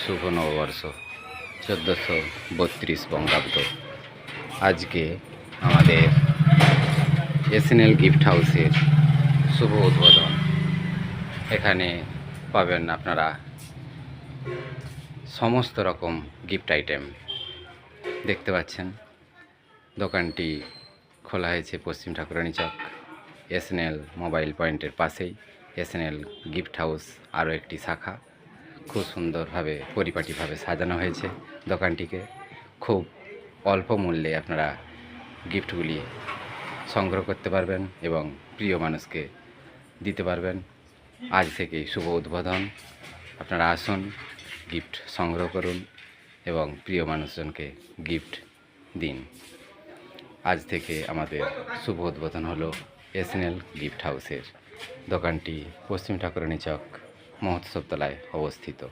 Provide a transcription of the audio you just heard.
শুভ নববর্ষ 1432 বঙ্গাব্দ। আজকে আমাদের এসএনএল গিফট হাউসের শুভ উদ্বোধন। এখানে পাবেন আপনারা সমস্ত রকম গিফট আইটেম। দেখতে পাচ্ছেন দোকানটি খোলা হয়েছে পশ্চিম ঠাকুরানী চক এসএনএল মোবাইল পয়েন্টের পাশেই। এসএনএল গিফট হাউস আরও একটি শাখা। খুব সুন্দরভাবে পরিপাটিভাবে সাজানো হয়েছে দোকানটিকে। খুব অল্প মূল্যে আপনারা গিফটগুলি সংগ্রহ করতে পারবেন এবং প্রিয় মানুষকে দিতে পারবেন। আজ থেকেই শুভ উদ্বোধন। আপনারা আসুন, গিফট সংগ্রহ করুন এবং প্রিয় মানুষজনকে গিফট দিন। আজ থেকে আমাদের শুভ উদ্বোধন হলো এসএনএল গিফট হাউসের। দোকানটি পশ্চিম ঠাকুরানী চক মহোৎসব তলায় অবস্থিত।